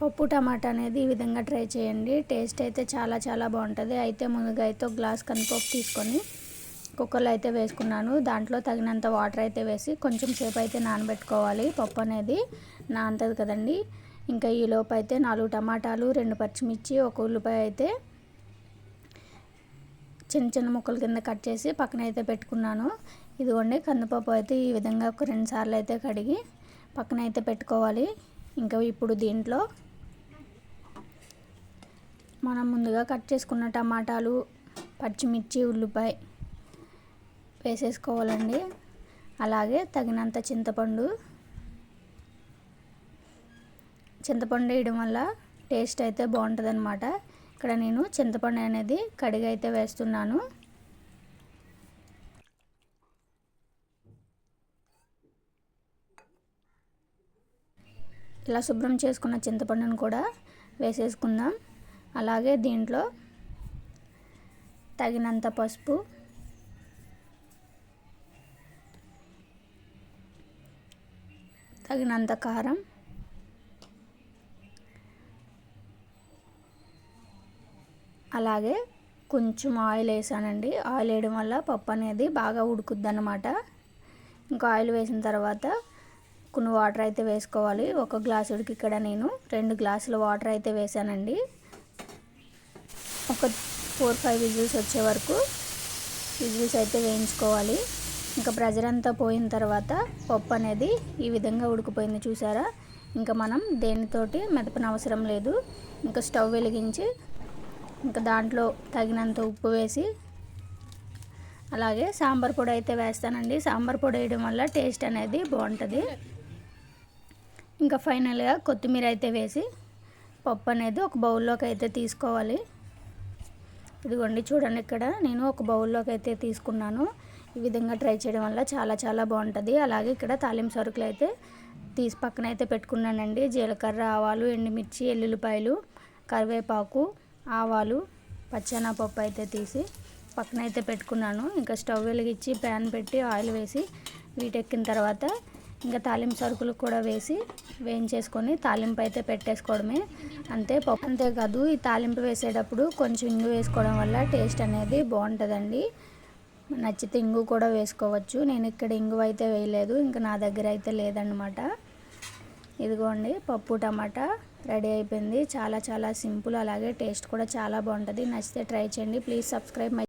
పప్పు టమాటా అనేది ఈ విధంగా ట్రై చేయండి. టేస్ట్ అయితే చాలా చాలా బాగుంటుంది. అయితే ముందుగా అయితే ఒక గ్లాస్ కందిపప్పు తీసుకొని కుక్కర్లో అయితే వేసుకున్నాను. దాంట్లో తగినంత వాటర్ అయితే వేసి కొంచెం సేపు అయితే నానబెట్టుకోవాలి. పప్పు అనేది నానుతుంది కదండి. ఇంకా ఈ లోపు అయితే 4 టమాటాలు, 2 పచ్చిమిర్చి, 1 ఉల్లిపాయ అయితే చిన్న చిన్న ముక్కల కింద కట్ చేసి పక్కన అయితే పెట్టుకున్నాను. ఇదిగోండి కందిపప్పు అయితే ఈ విధంగా ఒక 2 సార్లు అయితే కడిగి పక్కన అయితే పెట్టుకోవాలి. ఇంకా ఇప్పుడు దీంట్లో మనం ముందుగా కట్ చేసుకున్న టమాటాలు, పచ్చిమిర్చి, ఉల్లిపాయ వేసేసుకోవాలండి. అలాగే తగినంత చింతపండు వేయడం వల్ల టేస్ట్ అయితే బాగుంటుంది అన్నమాట. ఇక్కడ నేను చింతపండు అనేది కడిగి అయితే వేస్తున్నాను. ఇలా శుభ్రం చేసుకున్న చింతపండును కూడా వేసేసుకుందాం. అలాగే దీంట్లో తగినంత పసుపు, తగినంత కారం, అలాగే కొంచెం ఆయిల్ వేసానండి. ఆయిల్ వేయడం వల్ల పప్పు అనేది బాగా ఉడుకుద్ది అన్నమాట. ఇంకా ఆయిల్ వేసిన తర్వాత కొన్ని వాటర్ అయితే వేసుకోవాలి. 1 గ్లాసుడికి ఇక్కడ నేను 2 గ్లాసుల వాటర్ అయితే వేసానండి. ఒక 4-5 విజిల్స్ వచ్చే వరకు విజిల్స్ అయితే వేయించుకోవాలి. ఇంకా ప్రెజర్ అంతా పోయిన తర్వాత పప్పు అనేది ఈ విధంగా ఉడికిపోయింది చూసారా. ఇంకా మనం దేనితోటి మెదపనవసరం లేదు. ఇంకా స్టవ్ వెలిగించి ఇంకా దాంట్లో తగినంత ఉప్పు వేసి అలాగే సాంబార్ పొడి అయితే వేస్తానండి. సాంబార్ పొడి వేయడం వల్ల టేస్ట్ అనేది బాగుంటుంది. ఇంకా ఫైనల్గా కొత్తిమీర అయితే వేసి పప్పు అనేది ఒక బౌల్లోకి అయితే తీసుకోవాలి. ఇదిగోండి చూడండి, ఇక్కడ నేను ఒక బౌల్లోకి అయితే తీసుకున్నాను. ఈ విధంగా ట్రై చేయడం వల్ల చాలా చాలా బాగుంటుంది. అలాగే ఇక్కడ తాలింపు సరుకులు అయితే తీసి పక్కన అయితే పెట్టుకున్నానండి. జీలకర్ర, ఆవాలు, ఎండుమిర్చి, ఎల్లుల్లిపాయలు, కరివేపాకు, ఆవాలు, పచ్చెనగపప్పు అయితే తీసి పక్కన అయితే పెట్టుకున్నాను. ఇంకా స్టవ్ వెలిగించి ప్యాన్ పెట్టి ఆయిల్ వేసి వీటెక్కిన తర్వాత ఇంకా తాలింపు సరుకులు కూడా వేసి వేయించేసుకొని తాలింపు అయితే పెట్టేసుకోవడమే. అంతేకాదు ఈ తాలింపు వేసేటప్పుడు కొంచెం ఇంగు వేసుకోవడం వల్ల టేస్ట్ అనేది బాగుంటుందండి. నచ్చితే ఇంగు కూడా వేసుకోవచ్చు. నేను ఇక్కడ ఇంగు అయితే వేయలేదు, ఇంకా నా దగ్గర అయితే లేదన్నమాట. ఇదిగోండి పప్పు టమాటా రెడీ అయిపోయింది. చాలా చాలా సింపుల్, అలాగే టేస్ట్ కూడా చాలా బాగుంటుంది. నచ్చితే ట్రై చేయండి. Please subscribe my